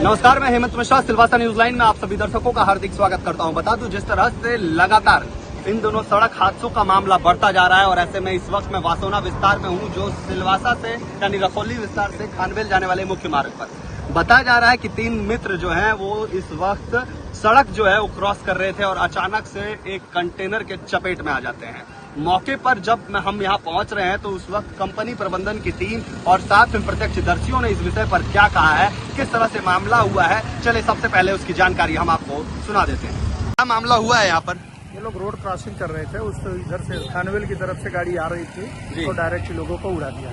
नमस्कार, मैं Hemant Mishra, Silvassa news line में आप सभी दर्शकों का हार्दिक स्वागत करता हूं। बता दूं, जिस तरह से लगातार इन दोनों सड़क हादसों का मामला बढ़ता जा रहा है और ऐसे में इस वक्त मैं वासोना विस्तार में हूं, जो सिलवासा से यानी रखौली विस्तार से खानवेल जाने वाले मुख्य मार्ग पर। बताया जा रहा है कि 3 मित्र जो हैं वो इस वक्त सड़क जो है वो क्रॉस कर रहे थे और अचानक से एक कंटेनर के चपेट में आ जाते हैं। मौके पर जब हम यहाँ पहुंच रहे हैं तो उस वक्त कंपनी प्रबंधन की टीम और साथ में प्रत्यक्षदर्शियों ने इस विषय पर क्या कहा है, किस तरह से मामला हुआ है, चले सबसे पहले उसकी जानकारी हम आपको सुना देते हैं। क्या मामला हुआ है यहाँ पर? ये लोग रोड क्रॉसिंग कर रहे थे, उस इधर से खानवेल की तरफ से गाड़ी आ रही थी तो डायरेक्ट लोगों को उड़ा दिया।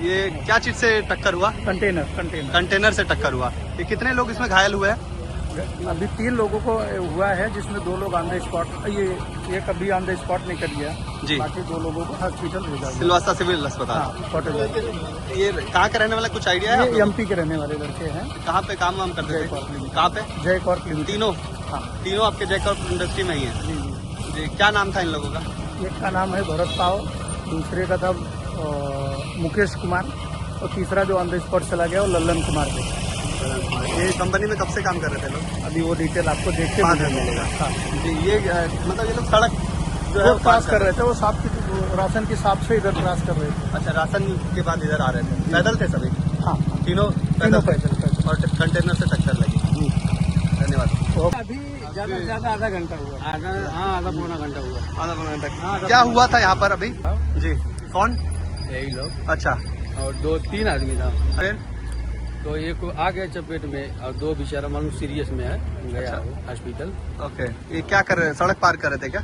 ये क्या चीज से टक्कर हुआ? कंटेनर से टक्कर हुआ। ये कितने लोग इसमें घायल हुए हैं? अभी 3 लोगों को हुआ है, जिसमें 2 लोग ऑन द स्पॉट, ये कभी ऑन द स्पॉट निकल गया जी। बाकी 2 लोगों को हॉस्पिटल भेजा, सिलवासा सिविल अस्पताल। ये कहाँ के रहने वाला, कुछ आइडिया है? ये एमपी के रहने वाले लड़के हैं। कहाँ पे काम वाम करते थे? कहाँ पे? जय कॉर्प लिमिटेड। तीनों? हाँ, तीनों आपके जय कॉर्प इंडस्ट्री में ही है जी। क्या नाम था इन लोगों का? एक का नाम है भरत साव, दूसरे का था मुकेश कुमार और तीसरा जो ऑन द स्पॉट चला गया वो लल्लन कुमार थे। ये कंपनी में कब से काम कर रहे थे लोग? अभी वो डिटेल आपको देख के मिलेगा। हाँ जी, ये मतलब ये लोग सड़क जो है क्रॉस कर रहे थे, वो साफ की राशन के साथ से इधर क्रॉस कर रहे थे। अच्छा, राशन के बाद इधर आ रहे थे, पैदल थे सभी? हाँ, तीनों पैदल और कंटेनर से टक्कर लगी। धन्यवाद। अभी ज्यादा से ज्यादा आधा घंटा हुआ। आधा पौना घंटा हुआ। आधा पौना घंटा। क्या हुआ था यहाँ पर अभी जी? कौन? यही लोग। अच्छा, और 2-3 आदमी था। अरे तो एक आ गया चपेट में और 2 बेचारा मालूम सीरियस में है, गया हॉस्पिटल। ओके, ये क्या कर रहे? सड़क पार कर रहे थे क्या?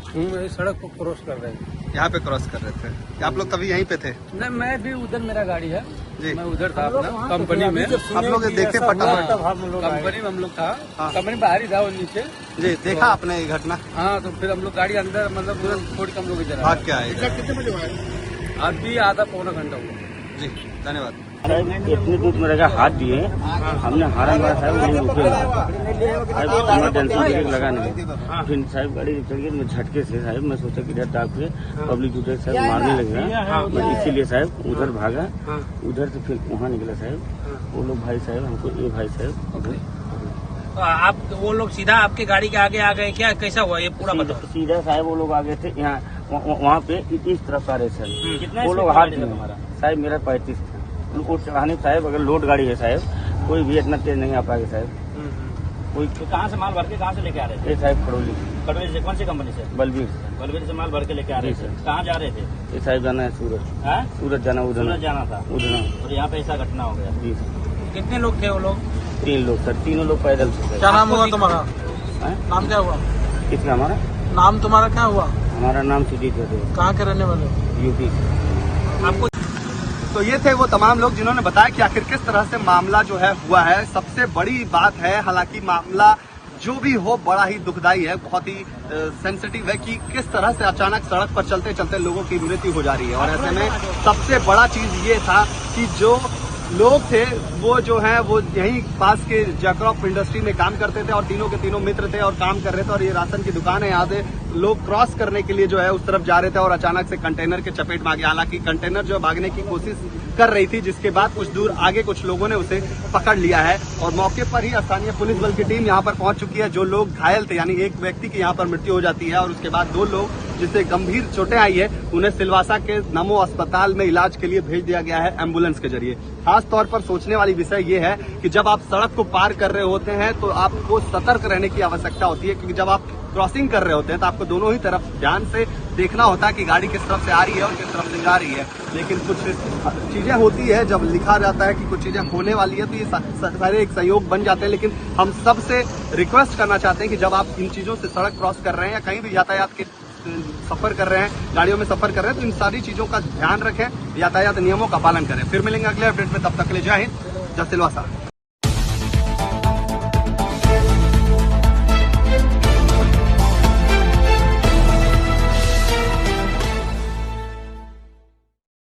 सड़क को क्रॉस कर रहे थे। यहाँ पे क्रॉस कर रहे थे आप लोग? तभी यहीं पे थे? नहीं, मैं भी उधर, मेरा गाड़ी है जी। मैं उधर था अपना कंपनी में। आप लोग देखे फटाफट? कंपनी में हम लोग था। हाँ। कंपनी बाहर ही था वो नीचे जी। देखा आपने ये घटना? हाँ, तो फिर हम लोग गाड़ी अंदर मतलब तुरंत छोड़ के हम लोग इधर भाग क्या है? कितने बजे हुआ? अभी आधा पौना घंटा हुआ जी। धन्यवाद। इतनी दूर मेरे का हाथ दिए, हमने हारा मारा साहब, वहीं रुके इमरजेंसी ब्रेक लगा नहीं। फिर साहब गाड़ी चल गई, मैं झटके से साहब मैं सोचा कि इधर टाक पे पब्लिक उधर साहब मारने लगा, मैं इसीलिए साहब उधर भागा। उधर से फिर वहाँ निकला साहब, वो लोग भाई साहब हमको ये भाई साहब उधर। तो आप वो लोग सीधा आपके गाड़ी के आगे आ गए क्या? कैसा हुआ ये पूरा बताओ। सीधा साहब वो लोग आगे थे, यहाँ वहाँ पे इस तरफ आ रहे सर, वो लोग हाथ दिए साहब, मेरा 35 था। उनको चढ़ाने साहब, अगर लोड गाड़ी है साहब, कोई भी इतना तेज नहीं आ पाएगा साहब। कोई तो कहाँ से माल भर के कहाँ से लेके आ रहे थे? ये साहब खड़ोली। खड़ोली से? कौन सी कंपनी से? बलबीर से माल भर के लेके आ रहे थे। कहाँ जा रहे थे? ये साहब जाना है सूरत। सूरत जाना, उधर जाना था उधर। और यहाँ पे ऐसा घटना हो गया जी। कितने लोग थे वो लोग? 3 लोग सर, तीनों लोग पैदल थे। क्या नाम हुआ तुम्हारा? नाम क्या हुआ? किसका? हमारा नाम तुम्हारा क्या हुआ? हमारा नाम सुजीत है। कहाँ के रहने वाले? यूपी। आपको तो ये थे वो तमाम लोग जिन्होंने बताया कि आखिर किस तरह से मामला जो है हुआ है। सबसे बड़ी बात है, हालांकि मामला जो भी हो बड़ा ही दुखदाई है, बहुत ही सेंसिटिव है कि किस तरह से अचानक सड़क पर चलते चलते लोगों की मृत्यु हो जा रही है। और ऐसे में सबसे बड़ा चीज ये था कि जो लोग थे वो जो है वो यहीं पास के जयक्रॉप इंडस्ट्री में काम करते थे और तीनों के तीनों मित्र थे और काम कर रहे थे। और ये राशन की दुकान है, यहाँ से लोग क्रॉस करने के लिए जो है उस तरफ जा रहे थे और अचानक से कंटेनर के चपेट में आ गया। हालांकि कंटेनर जो भागने की कोशिश कर रही थी, जिसके बाद कुछ दूर आगे कुछ लोगों ने उसे पकड़ लिया है और मौके पर ही स्थानीय पुलिस बल की टीम यहाँ पर पहुंच चुकी है। जो लोग घायल थे, यानी एक व्यक्ति की यहाँ पर मृत्यु हो जाती है और उसके बाद 2 लोग जिससे गंभीर चोटें आई है, उन्हें सिलवासा के नमो अस्पताल में इलाज के लिए भेज दिया गया है एम्बुलेंस के जरिए। खास तौर पर सोचने वाली विषय ये है कि जब आप सड़क को पार कर रहे होते हैं तो आपको सतर्क रहने की आवश्यकता होती है, क्योंकि जब आप क्रॉसिंग कर रहे होते हैं तो आपको दोनों ही तरफ ध्यान से देखना होता है कि गाड़ी किस तरफ से आ रही है और किस तरफ से जा रही है। लेकिन कुछ चीजें होती है, जब लिखा जाता है कि कुछ चीजें होने वाली है तो ये सारे एक सहयोग बन जाते हैं। लेकिन हम सबसे रिक्वेस्ट करना चाहते हैं कि जब आप इन चीजों से सड़क क्रॉस कर रहे हैं या कहीं भी यातायात के सफर कर रहे हैं, गाड़ियों में सफर कर रहे हैं, तो इन सारी चीजों का ध्यान रखें, यातायात नियमों का पालन करें। फिर मिलेंगे अगले अपडेट में, तब तक के लिए जय हिंद, जय सिलवासा।